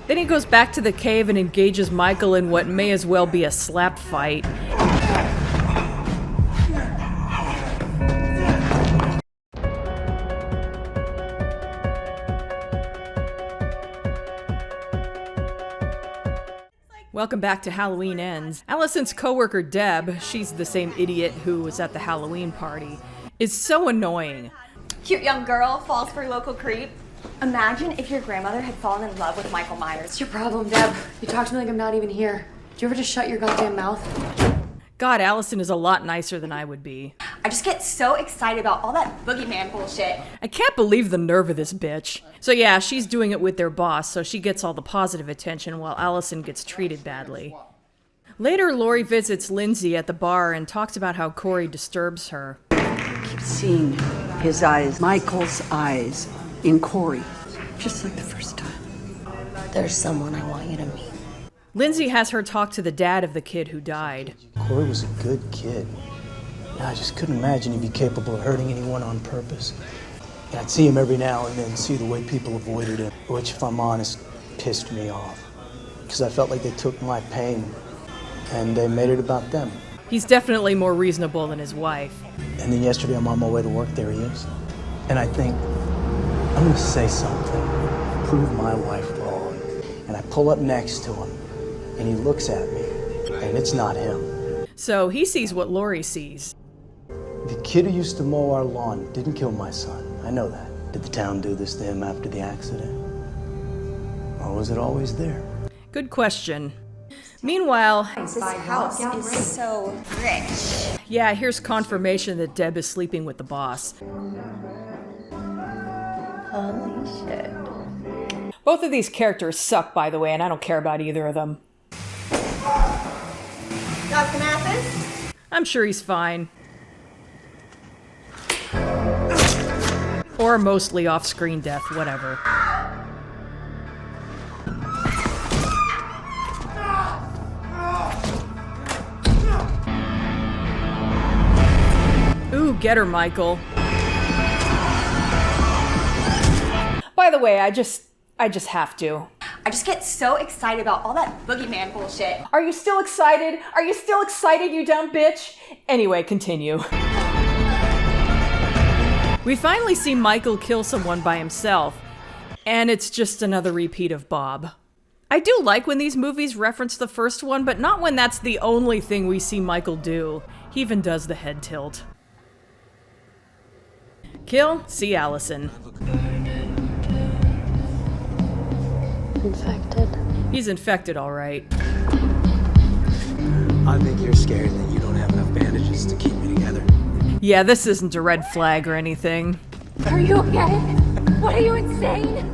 Then he goes back to the cave and engages Michael in what may as well be a slap fight. Welcome back to Halloween Ends. Allison's coworker Deb, she's the same idiot who was at the Halloween party, is so annoying. Cute young girl falls for local creep. Imagine if your grandmother had fallen in love with Michael Myers. What's your problem, Deb? You talk to me like I'm not even here. Do you ever just shut your goddamn mouth? God, Allison is a lot nicer than I would be. I just get so excited about all that boogeyman bullshit. I can't believe the nerve of this bitch. So yeah, she's doing it with their boss, so she gets all the positive attention while Allison gets treated badly. Later, Lori visits Lindsay at the bar and talks about how Corey disturbs her. I keep seeing his eyes, Michael's eyes, in Corey, just like the first time. There's someone I want you to meet. Lindsay has her talk to the dad of the kid who died. Corey was a good kid. I just couldn't imagine he'd be capable of hurting anyone on purpose. And I'd see him every now and then, see the way people avoided him, which, if I'm honest, pissed me off. Because I felt like they took my pain and they made it about them. He's definitely more reasonable than his wife. And then yesterday I'm on my way to work, there he is. And I think, I'm gonna say something, prove my wife wrong. And I pull up next to him, and he looks at me, and it's not him. So he sees what Lori sees. The kid who used to mow our lawn didn't kill my son. I know that. Did the town do this to him after the accident? Or was it always there? Good question. Meanwhile, This house is so rich. yeah, here's confirmation that Deb is sleeping with the boss. Holy shit. Both of these characters suck, by the way, and I don't care about either of them. Dr. Mathis? I'm sure he's fine. Or mostly off-screen death, whatever. Ooh, get her, Michael. By the way, I just have to. I just get so excited about all that boogeyman bullshit. Are you still excited? Are you still excited, you dumb bitch? Anyway, continue. We finally see Michael kill someone by himself, and it's just another repeat of Bob. I do like when these movies reference the first one, but not when that's the only thing we see Michael do. He even does the head tilt. Kill, see Allison. Infected. He's infected, all right. I think you're scared that you don't have enough bandages to keep me together. Yeah, this isn't a red flag or anything. Are you okay? What, are you insane?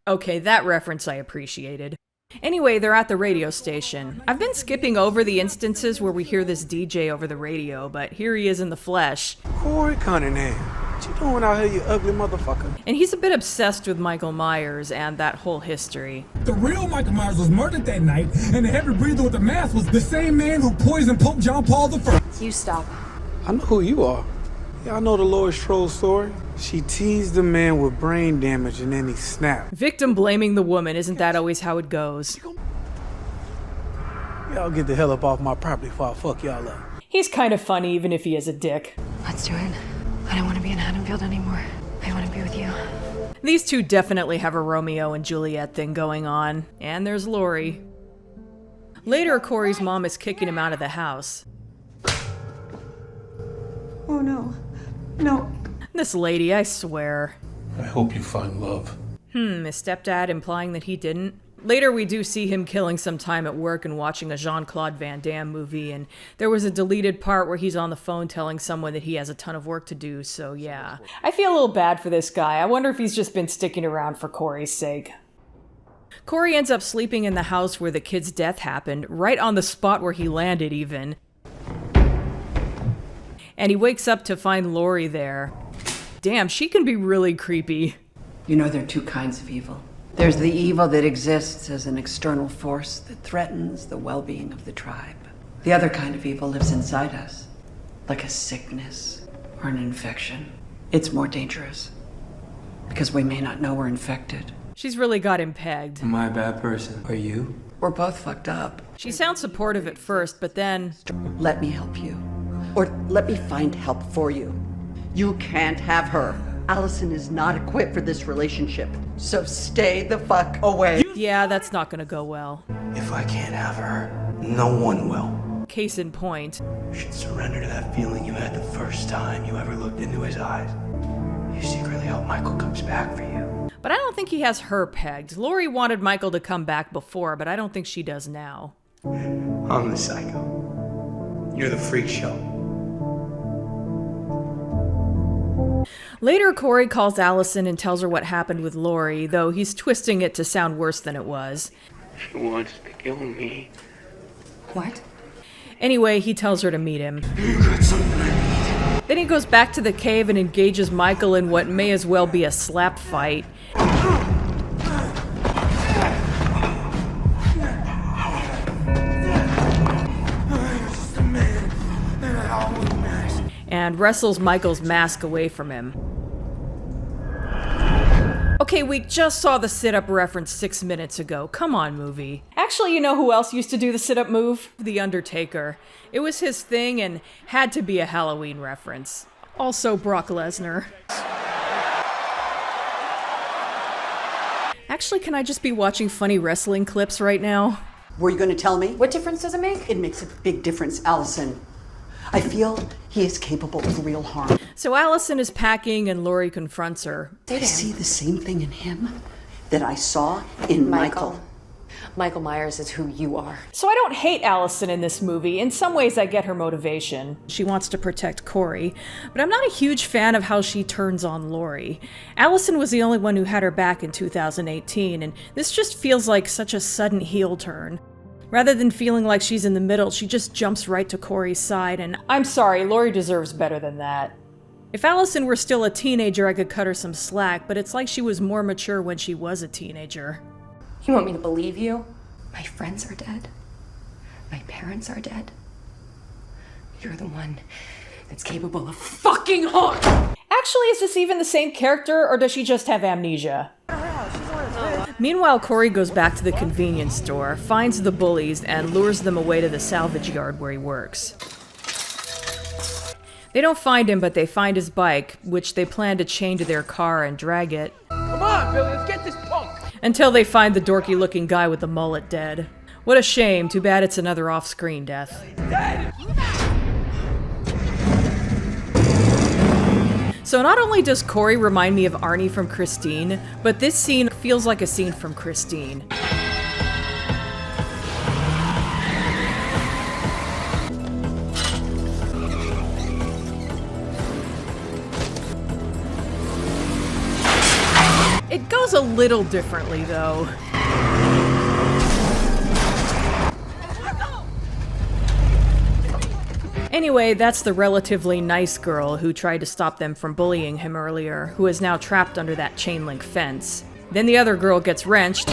Okay, that reference I appreciated. Anyway, they're at the radio station. I've been skipping over the instances where we hear this DJ over the radio, but here he is in the flesh. Corey Cunningham, what you doing out here, you ugly motherfucker? And he's a bit obsessed with Michael Myers and that whole history. The real Michael Myers was murdered that night, and the heavy breather with the mask was the same man who poisoned Pope John Paul I. You stop. I know who you are. Yeah, I know the Lois Strode story. She teased the man with brain damage and then he snapped. Victim blaming the woman, isn't that always how it goes? Y'all get the hell up off my property before I fuck y'all up. He's kind of funny even if he is a dick. Let's do it. I don't want to be in Haddonfield anymore. I want to be with you. These two definitely have a Romeo and Juliet thing going on. And there's Lori. Later, Corey's mom is kicking him out of the house. Oh no, no. This lady, I swear. I hope you find love. His stepdad implying that he didn't. Later, we do see him killing some time at work and watching a Jean-Claude Van Damme movie, and there was a deleted part where he's on the phone telling someone that he has a ton of work to do, so yeah. I feel a little bad for this guy. I wonder if he's just been sticking around for Corey's sake. Corey ends up sleeping in the house where the kid's death happened, right on the spot where he landed, even. And he wakes up to find Lori there. Damn, she can be really creepy. You know there are two kinds of evil. There's the evil that exists as an external force that threatens the well-being of the tribe. The other kind of evil lives inside us, like a sickness or an infection. It's more dangerous. because we may not know we're infected. She's really got him pegged. Am I a bad person? Are you? We're both fucked up. She sounds supportive at first, but then... Let me help you. Or let me find help for you. You can't have her. Allison is not equipped for this relationship. So stay the fuck away. Yeah, that's not gonna go well. If I can't have her, no one will. Case in point. You should surrender to that feeling you had the first time you ever looked into his eyes. You secretly hope Michael comes back for you. But I don't think he has her pegged. Lori wanted Michael to come back before, but I don't think she does now. I'm the psycho. You're the freak show. Later, Corey calls Allison and tells her what happened with Lori, though he's twisting it to sound worse than it was. She wants to kill me. What? Anyway, he tells her to meet him. You got something I need. Then he goes back to the cave and engages Michael in what may as well be a slap fight. And wrestles Michael's mask away from him. Okay, we just saw the sit-up reference 6 minutes ago. Come on, movie. Actually, you know who else used to do the sit-up move? The Undertaker. It was his thing and had to be a Halloween reference. Also Brock Lesnar. Actually, can I just be watching funny wrestling clips right now? Were you going to tell me? What difference does it make? It makes a big difference, Allison. I feel he is capable of real harm. So Allison is packing and Lori confronts her. I see the same thing in him that I saw in Michael. Michael Myers is who you are. So I don't hate Allison in this movie. In some ways, I get her motivation. She wants to protect Corey. But I'm not a huge fan of how she turns on Lori. Allison was the only one who had her back in 2018, and this just feels like such a sudden heel turn. Rather than feeling like she's in the middle, she just jumps right to Corey's side, and I'm sorry, Lori deserves better than that. If Allison were still a teenager, I could cut her some slack, but it's like she was more mature when she was a teenager. You want me to believe you? My friends are dead. My parents are dead. You're the one that's capable of fucking harm. Actually, is this even the same character, or does she just have amnesia? Meanwhile, Corey goes back to the convenience store, finds the bullies, and lures them away to the salvage yard where he works. They don't find him, but they find his bike, which they plan to chain to their car and drag it. Come on, Billy, let's get this punk! Until they find the dorky-looking guy with the mullet dead. What a shame, too bad it's another off-screen death. Dead! So not only does Corey remind me of Arnie from Christine, but this scene feels like a scene from Christine. It goes a little differently, though. Anyway, that's the relatively nice girl who tried to stop them from bullying him earlier, who is now trapped under that chain link fence. Then the other girl gets wrenched.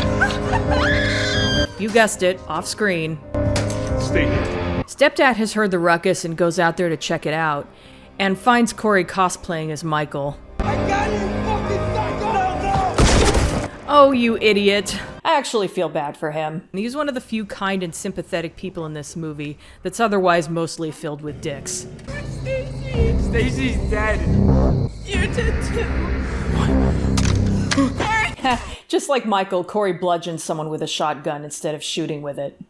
You guessed it, off screen. Stay here. Stepdad has heard the ruckus and goes out there to check it out, and finds Corey cosplaying as Michael. I got you, fucking psycho! No! Oh, you idiot. I actually feel bad for him. He's one of the few kind and sympathetic people in this movie that's otherwise mostly filled with dicks. Stacy's dead. You're dead too. Just like Michael, Corey bludgeons someone with a shotgun instead of shooting with it.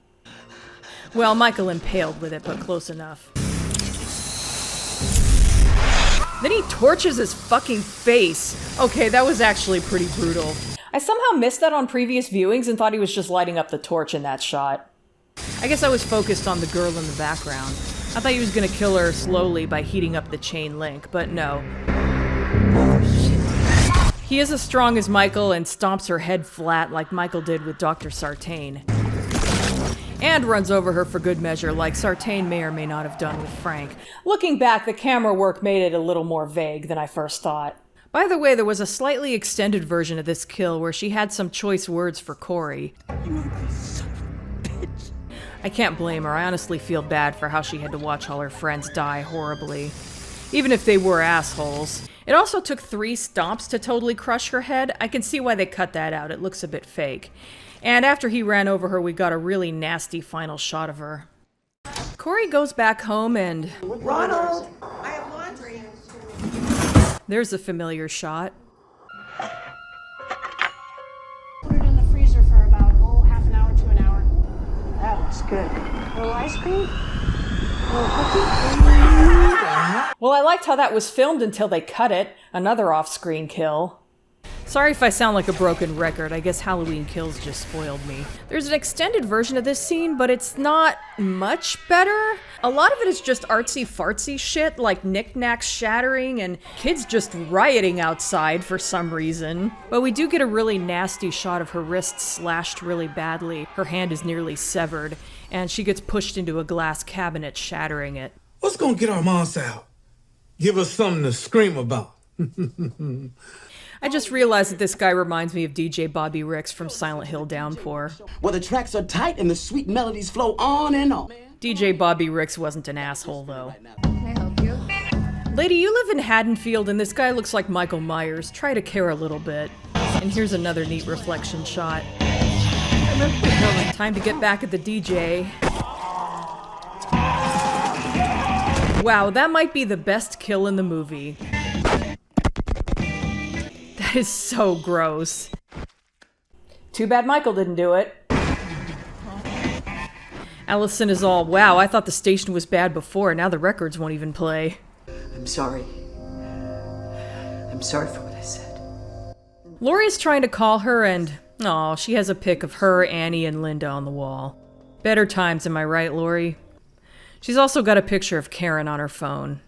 Well, Michael impaled with it, but close enough. Then he torches his fucking face. Okay, that was actually pretty brutal. I somehow missed that on previous viewings and thought he was just lighting up the torch in that shot. I guess I was focused on the girl in the background. I thought he was gonna kill her slowly by heating up the chain link, but no. He is as strong as Michael and stomps her head flat like Michael did with Dr. Sartain. And runs over her for good measure like Sartain may or may not have done with Frank. Looking back, the camera work made it a little more vague than I first thought. By the way, there was a slightly extended version of this kill where she had some choice words for Corey. You ugly son of a bitch. I can't blame her. I honestly feel bad for how she had to watch all her friends die horribly. even if they were assholes. It also took 3 stomps to totally crush her head. I can see why they cut that out. It looks a bit fake. And after he ran over her, we got a really nasty final shot of her. Corey goes back home and... Ronald! I have laundry. There's a familiar shot. Put it in the freezer for about, half an hour to an hour. That looks good. A little ice cream? A little cookie? Well, I liked how that was filmed until they cut it. Another off-screen kill. Sorry if I sound like a broken record. I guess Halloween Kills just spoiled me. There's an extended version of this scene, but it's not much better. A lot of it is just artsy-fartsy shit, like knickknacks shattering and kids just rioting outside for some reason. But we do get a really nasty shot of her wrist slashed really badly. Her hand is nearly severed, and she gets pushed into a glass cabinet, shattering it. What's gonna get our moms out? Give us something to scream about. I just realized that this guy reminds me of DJ Bobby Ricks from Silent Hill Downpour. Where the tracks are tight and the sweet melodies flow on and on. DJ Bobby Ricks wasn't an asshole, though. Can I help you? Lady, you live in Haddonfield, and this guy looks like Michael Myers. Try to care a little bit. And here's another neat reflection shot. Time to get back at the DJ. Wow, that might be the best kill in the movie. That is so gross. Too bad Michael didn't do it. Allison is all, wow, I thought the station was bad before, now the records won't even play. I'm sorry. I'm sorry for what I said. Laurie's trying to call her and, aw, she has a pic of her, Annie, and Linda on the wall. Better times, am I right, Laurie? She's also got a picture of Karen on her phone.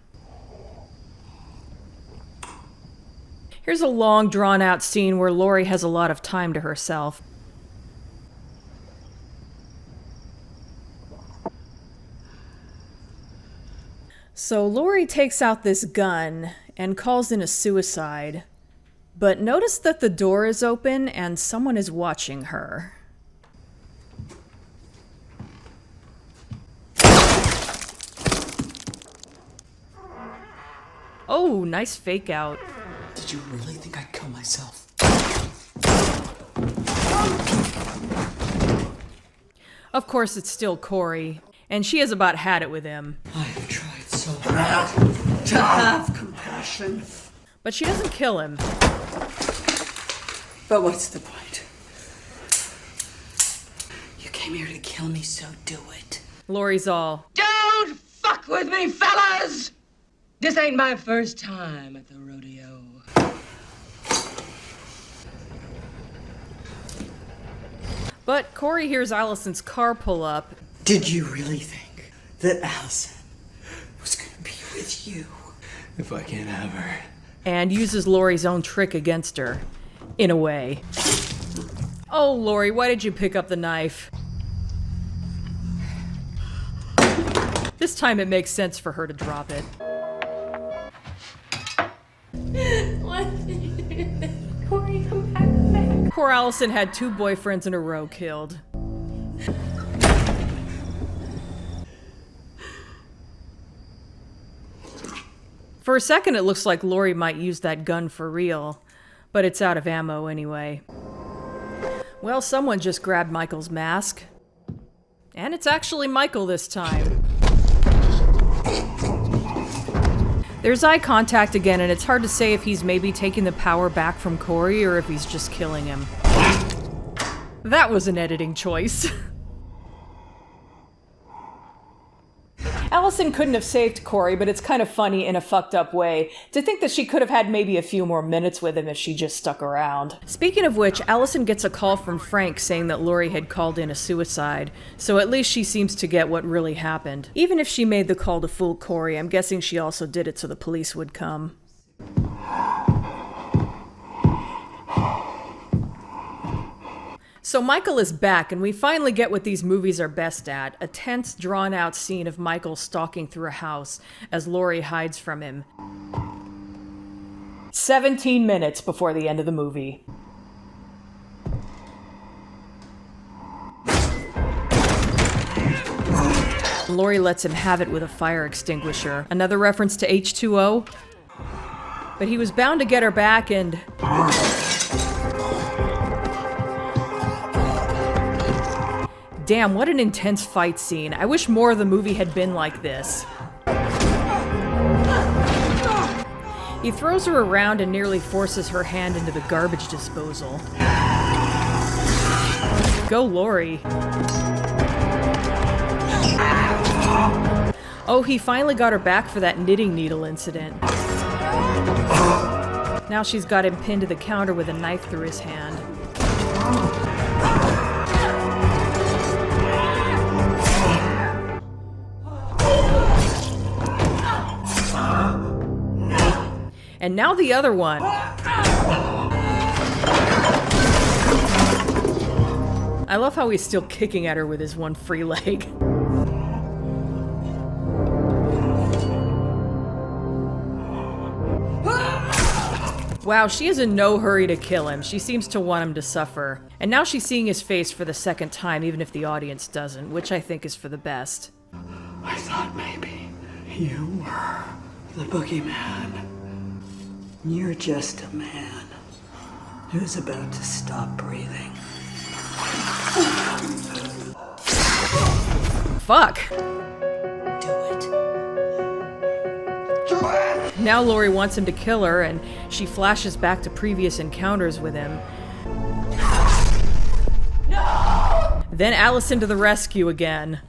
Here's a long, drawn-out scene where Laurie has a lot of time to herself. So Laurie takes out this gun and calls in a suicide. But notice that the door is open and someone is watching her. Oh, nice fake out. Did you really think I'd kill myself? Of course, it's still Corey, and she has about had it with him. I have tried so hard to have compassion. But she doesn't kill him. But what's the point? You came here to kill me, so do it. Laurie's all, Don't fuck with me, fellas! This ain't my first time at the rodeo. but Corey hears Allison's car pull up. Did you really think that Allison was gonna be with you? If I can't have her. And uses Laurie's own trick against her. In a way. Oh, Laurie, why did you pick up the knife? This time it makes sense for her to drop it. Corey, come back. Poor Allison had 2 boyfriends in a row killed. For a second, it looks like Laurie might use that gun for real, but it's out of ammo anyway. Well, someone just grabbed Michael's mask. And it's actually Michael this time. There's eye contact again, and it's hard to say if he's maybe taking the power back from Corey or if he's just killing him. That was an editing choice. Allison couldn't have saved Corey, but it's kind of funny in a fucked up way to think that she could have had maybe a few more minutes with him if she just stuck around. Speaking of which, Allison gets a call from Frank saying that Laurie had called in a suicide, so at least she seems to get what really happened. Even if she made the call to fool Corey, I'm guessing she also did it so the police would come. So Michael is back, and we finally get what these movies are best at, a tense, drawn-out scene of Michael stalking through a house as Laurie hides from him. 17 minutes before the end of the movie. Laurie lets him have it with a fire extinguisher. Another reference to H2O. But he was bound to get her back and... Damn, what an intense fight scene. I wish more of the movie had been like this. He throws her around and nearly forces her hand into the garbage disposal. Go, Laurie. Oh, he finally got her back for that knitting needle incident. Now she's got him pinned to the counter with a knife through his hand. And now the other one. I love how he's still kicking at her with his one free leg. Wow, she is in no hurry to kill him. She seems to want him to suffer. And now she's seeing his face for the second time, even if the audience doesn't, which I think is for the best. I thought maybe you were the boogeyman. You're just a man who's about to stop breathing. Fuck! Do it. Now Laurie wants him to kill her, and she flashes back to previous encounters with him. No! Then Allison to the rescue again.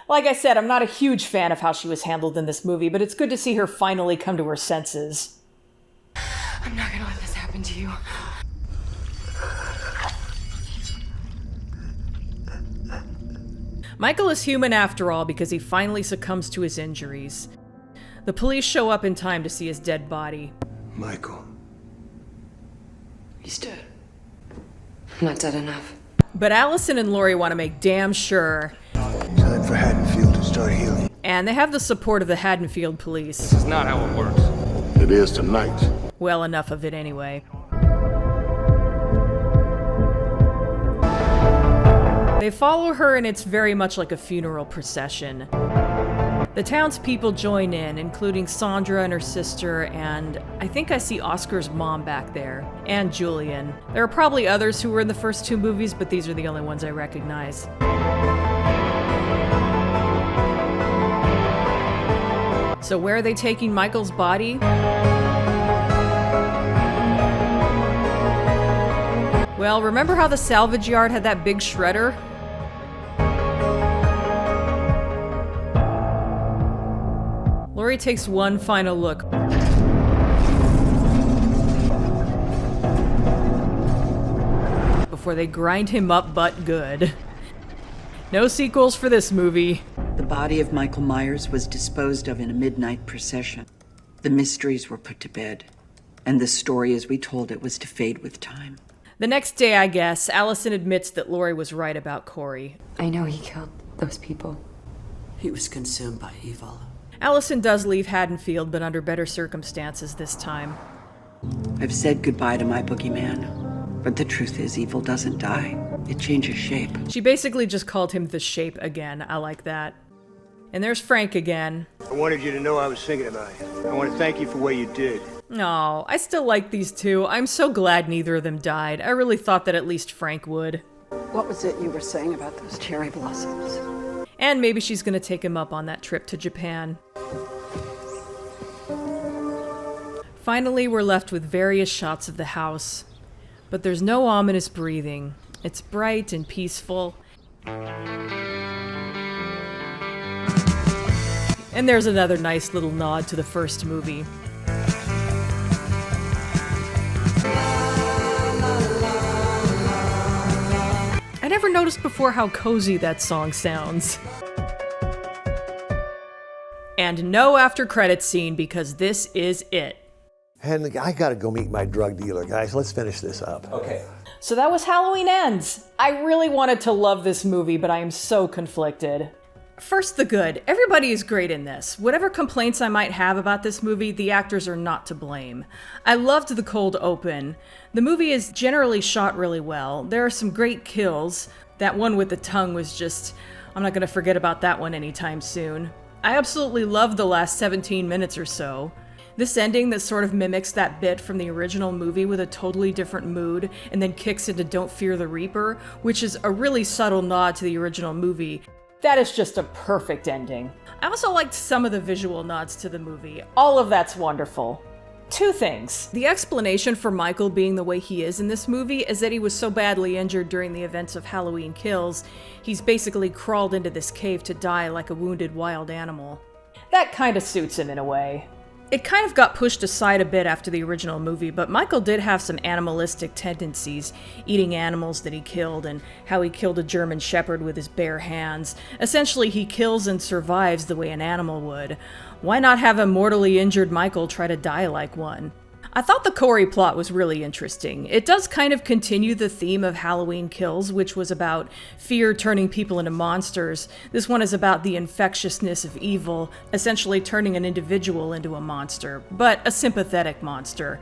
Like I said, I'm not a huge fan of how she was handled in this movie, but it's good to see her finally come to her senses. I'm not gonna let this happen to you. Michael is human after all because he finally succumbs to his injuries. The police show up in time to see his dead body. Michael. He's dead. I'm not dead enough. But Allison and Laurie want to make damn sure. Time for Haddonfield to start healing. And they have the support of the Haddonfield police. This is not how it works. It is tonight. Well, enough of it anyway. They follow her and it's very much like a funeral procession. The townspeople join in, including Sandra and her sister, and I think I see Oscar's mom back there, and Julian. There are probably others who were in the first two movies, but these are the only ones I recognize. So where are they taking Michael's body? Well, remember how the salvage yard had that big shredder? Laurie takes one final look. Before they grind him up but good. No sequels for this movie. The body of Michael Myers was disposed of in a midnight procession. The mysteries were put to bed, and the story as we told it was to fade with time. The next day, I guess, Allison admits that Laurie was right about Corey. I know he killed those people. He was consumed by evil. Allison does leave Haddonfield, but under better circumstances this time. I've said goodbye to my boogeyman, but the truth is evil doesn't die. It changes shape. She basically just called him the Shape again. I like that. And there's Frank again. I wanted you to know I was thinking about you. I want to thank you for what you did. No, I still like these two. I'm so glad neither of them died. I really thought that at least Frank would. What was it you were saying about those cherry blossoms? And maybe she's gonna take him up on that trip to Japan. Finally, we're left with various shots of the house. But there's no ominous breathing. It's bright and peaceful. And there's another nice little nod to the first movie. I never noticed before how cozy that song sounds. And no after credits scene because this is it. And I gotta go meet my drug dealer, guys. Let's finish this up. Okay. So that was Halloween Ends. I really wanted to love this movie, but I am so conflicted. First, the good. Everybody is great in this. Whatever complaints I might have about this movie, the actors are not to blame. I loved the cold open. The movie is generally shot really well. There are some great kills. That one with the tongue was just, I'm not going to forget about that one anytime soon. I absolutely loved the last 17 minutes or so. This ending that sort of mimics that bit from the original movie with a totally different mood and then kicks into Don't Fear the Reaper, which is a really subtle nod to the original movie. That is just a perfect ending. I also liked some of the visual nods to the movie. All of that's wonderful. Two things. The explanation for Michael being the way he is in this movie is that he was so badly injured during the events of Halloween Kills, he's basically crawled into this cave to die like a wounded wild animal. That kind of suits him in a way. It kind of got pushed aside a bit after the original movie, but Michael did have some animalistic tendencies, eating animals that he killed, and how he killed a German Shepherd with his bare hands. Essentially, he kills and survives the way an animal would. Why not have a mortally injured Michael try to die like one? I thought the Corey plot was really interesting. It does kind of continue the theme of Halloween Kills, which was about fear turning people into monsters. This one is about the infectiousness of evil, essentially turning an individual into a monster, but a sympathetic monster.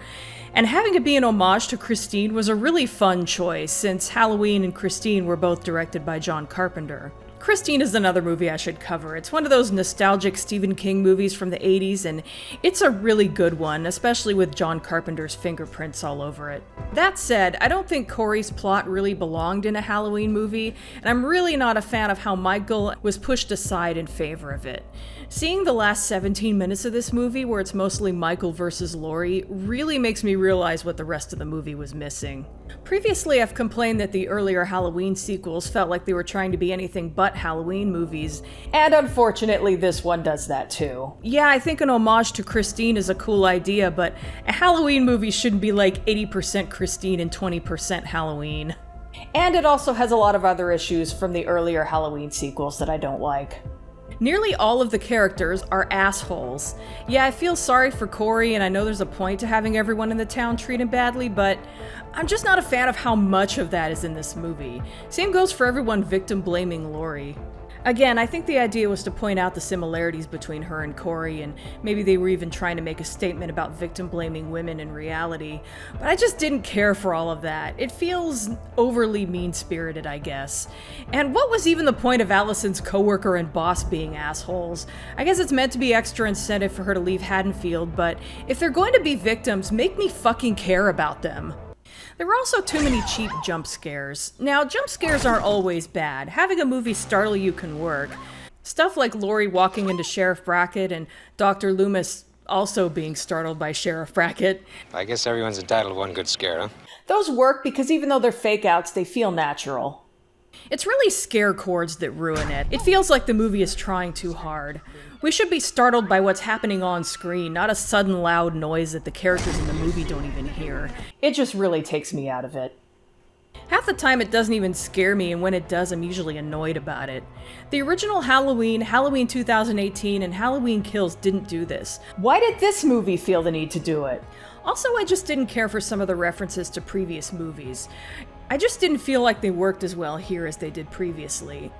And having it be an homage to Christine was a really fun choice, since Halloween and Christine were both directed by John Carpenter. Christine is another movie I should cover. It's one of those nostalgic Stephen King movies from the 80s, and it's a really good one, especially with John Carpenter's fingerprints all over it. That said, I don't think Corey's plot really belonged in a Halloween movie, and I'm really not a fan of how Michael was pushed aside in favor of it. Seeing the last 17 minutes of this movie, where it's mostly Michael versus Laurie, really makes me realize what the rest of the movie was missing. Previously, I've complained that the earlier Halloween sequels felt like they were trying to be anything but Halloween movies, and unfortunately this one does that too. Yeah, I think an homage to Christine is a cool idea, but a Halloween movie shouldn't be like 80% Christine and 20% Halloween. And it also has a lot of other issues from the earlier Halloween sequels that I don't like. Nearly all of the characters are assholes. Yeah, I feel sorry for Corey, and I know there's a point to having everyone in the town treat him badly, but I'm just not a fan of how much of that is in this movie. Same goes for everyone victim-blaming Laurie. Again, I think the idea was to point out the similarities between her and Corey, and maybe they were even trying to make a statement about victim-blaming women in reality, but I just didn't care for all of that. It feels overly mean-spirited, I guess. And what was even the point of Allison's coworker and boss being assholes? I guess it's meant to be extra incentive for her to leave Haddonfield, but if they're going to be victims, make me fucking care about them. There were also too many cheap jump scares. Now, jump scares aren't always bad. Having a movie startle you can work. Stuff like Laurie walking into Sheriff Brackett and Dr. Loomis also being startled by Sheriff Brackett. I guess everyone's entitled to one good scare, huh? Those work because even though they're fake outs, they feel natural. It's really scare chords that ruin it. It feels like the movie is trying too hard. We should be startled by what's happening on screen, not a sudden loud noise that the characters in the movie don't even hear. It just really takes me out of it. Half the time it doesn't even scare me, and when it does, I'm usually annoyed about it. The original Halloween, Halloween 2018, and Halloween Kills didn't do this. Why did this movie feel the need to do it? Also, I just didn't care for some of the references to previous movies. I just didn't feel like they worked as well here as they did previously.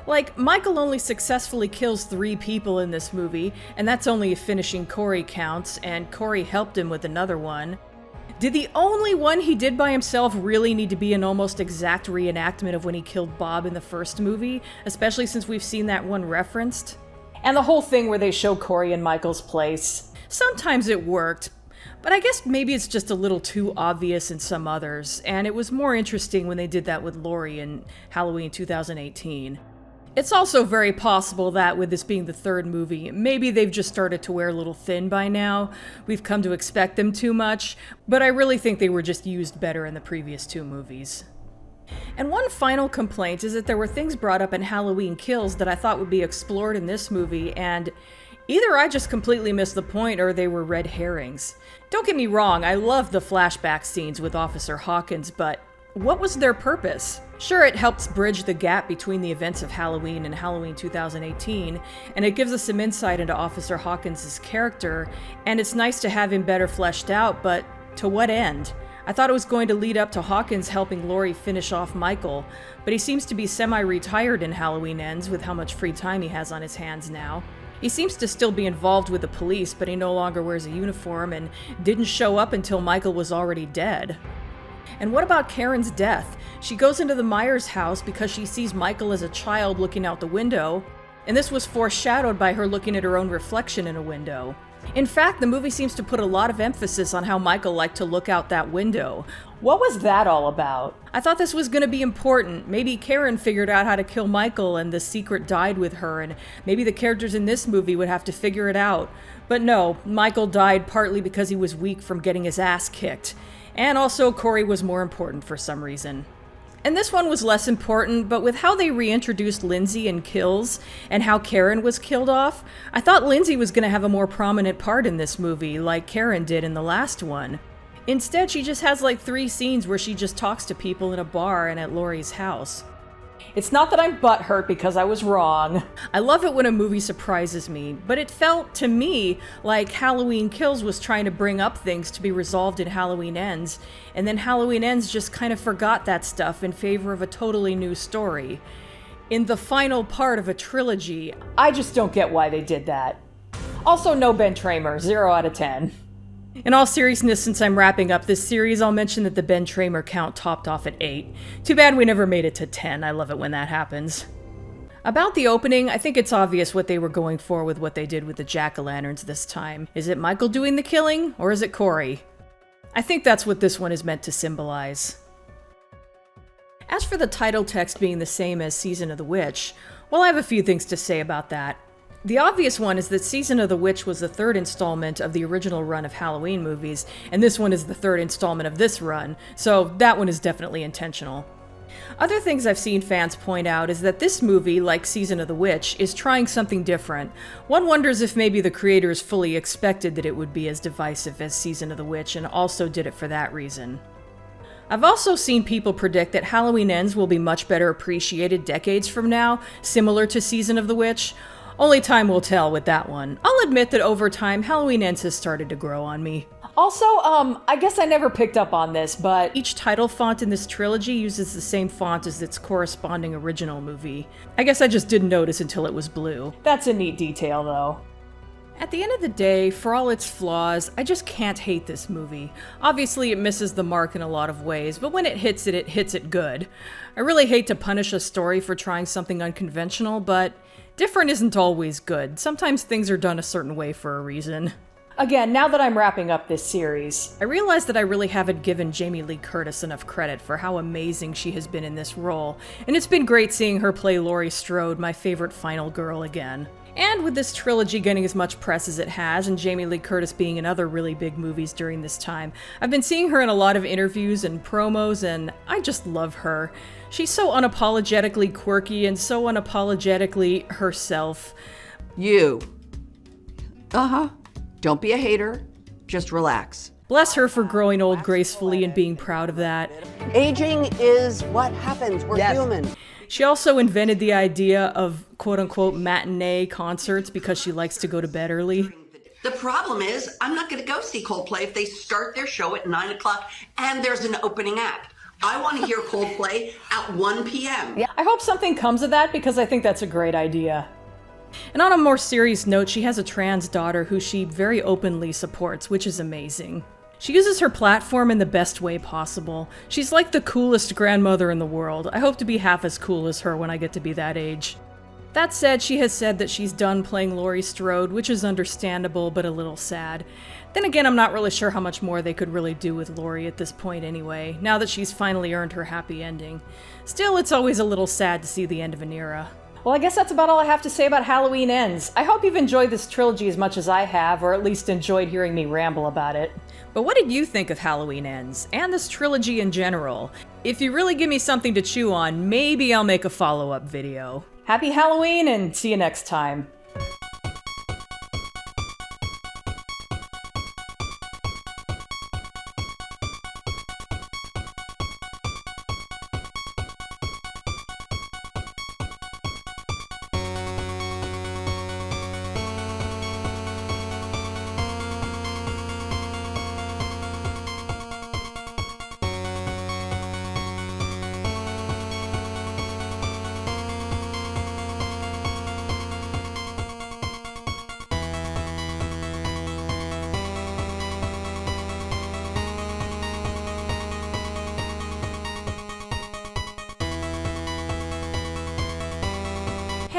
Like, Michael only successfully kills 3 people in this movie, and that's only if finishing Corey counts, and Corey helped him with another one. Did the only one he did by himself really need to be an almost exact reenactment of when he killed Bob in the first movie, especially since we've seen that one referenced? And the whole thing where they show Corey in Michael's place. Sometimes it worked, but I guess maybe it's just a little too obvious in some others, and it was more interesting when they did that with Laurie in Halloween 2018. It's also very possible that, with this being the 3rd movie, maybe they've just started to wear a little thin by now. We've come to expect them too much, but I really think they were just used better in the previous 2 movies. And one final complaint is that there were things brought up in Halloween Kills that I thought would be explored in this movie, and either I just completely missed the point or they were red herrings. Don't get me wrong, I love the flashback scenes with Officer Hawkins, but what was their purpose? Sure, it helps bridge the gap between the events of Halloween and Halloween 2018, and it gives us some insight into Officer Hawkins' character, and it's nice to have him better fleshed out, but to what end? I thought it was going to lead up to Hawkins helping Laurie finish off Michael, but he seems to be semi-retired in Halloween Ends with how much free time he has on his hands now. He seems to still be involved with the police, but he no longer wears a uniform and didn't show up until Michael was already dead. And what about Karen's death? She goes into the Myers house because she sees Michael as a child looking out the window, and this was foreshadowed by her looking at her own reflection in a window. In fact, the movie seems to put a lot of emphasis on how Michael liked to look out that window. What was that all about? I thought this was going to be important. Maybe Karen figured out how to kill Michael and the secret died with her, and maybe the characters in this movie would have to figure it out. But no, Michael died partly because he was weak from getting his ass kicked. And also, Corey was more important for some reason. And this one was less important, but with how they reintroduced Lindsay in Kills and how Karen was killed off, I thought Lindsay was going to have a more prominent part in this movie, like Karen did in the last one. Instead, she just has like 3 scenes where she just talks to people in a bar and at Laurie's house. It's not that I'm butthurt because I was wrong. I love it when a movie surprises me, but it felt, to me, like Halloween Kills was trying to bring up things to be resolved in Halloween Ends, and then Halloween Ends just kind of forgot that stuff in favor of a totally new story. In the final part of a trilogy, I just don't get why they did that. Also, no Ben Tramer, 0 out of 10. In all seriousness, since I'm wrapping up this series, I'll mention that the Ben Tramer count topped off at 8. Too bad we never made it to 10, I love it when that happens. About the opening, I think it's obvious what they were going for with what they did with the jack-o'-lanterns this time. Is it Michael doing the killing, or is it Corey? I think that's what this one is meant to symbolize. As for the title text being the same as Season of the Witch, well, I have a few things to say about that. The obvious one is that Season of the Witch was the 3rd installment of the original run of Halloween movies, and this one is the 3rd installment of this run, so that one is definitely intentional. Other things I've seen fans point out is that this movie, like Season of the Witch, is trying something different. One wonders if maybe the creators fully expected that it would be as divisive as Season of the Witch and also did it for that reason. I've also seen people predict that Halloween Ends will be much better appreciated decades from now, similar to Season of the Witch. Only time will tell with that one. I'll admit that over time, Halloween Ends has started to grow on me. Also, I guess I never picked up on this, but each title font in this trilogy uses the same font as its corresponding original movie. I guess I just didn't notice until it was blue. That's a neat detail, though. At the end of the day, for all its flaws, I just can't hate this movie. Obviously, it misses the mark in a lot of ways, but when it hits it good. I really hate to punish a story for trying something unconventional, but different isn't always good. Sometimes things are done a certain way for a reason. Again, now that I'm wrapping up this series, I realize that I really haven't given Jamie Lee Curtis enough credit for how amazing she has been in this role, and it's been great seeing her play Laurie Strode, my favorite final girl, again. And with this trilogy getting as much press as it has, and Jamie Lee Curtis being in other really big movies during this time, I've been seeing her in a lot of interviews and promos, and I just love her. She's so unapologetically quirky and so unapologetically herself. You. Don't be a hater. Just relax. Bless her for growing old gracefully and being proud of that. Aging is what happens. We're human. She also invented the idea of quote-unquote matinee concerts because she likes to go to bed early. The problem is, I'm not going to go see Coldplay if they start their show at 9 o'clock and there's an opening act. I want to hear Coldplay at 1 p.m. I hope something comes of that because I think that's a great idea. And on a more serious note, she has a trans daughter who she very openly supports, which is amazing. She uses her platform in the best way possible. She's like the coolest grandmother in the world. I hope to be half as cool as her when I get to be that age. That said, she has said that she's done playing Laurie Strode, which is understandable but a little sad. Then again, I'm not really sure how much more they could really do with Laurie at this point anyway, now that she's finally earned her happy ending. Still, it's always a little sad to see the end of an era. Well, I guess that's about all I have to say about Halloween Ends. I hope you've enjoyed this trilogy as much as I have, or at least enjoyed hearing me ramble about it. But what did you think of Halloween Ends, and this trilogy in general? If you really give me something to chew on, maybe I'll make a follow-up video. Happy Halloween, and see you next time.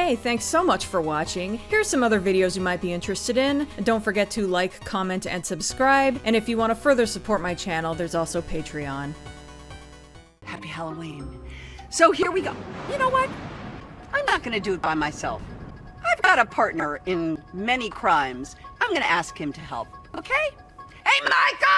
Hey, thanks so much for watching. Here's some other videos you might be interested in. And don't forget to like, comment, and subscribe. And if you want to further support my channel, there's also Patreon. Happy Halloween. So here we go. You know what? I'm not gonna do it by myself. I've got a partner in many crimes. I'm gonna ask him to help, okay? Hey, Michael!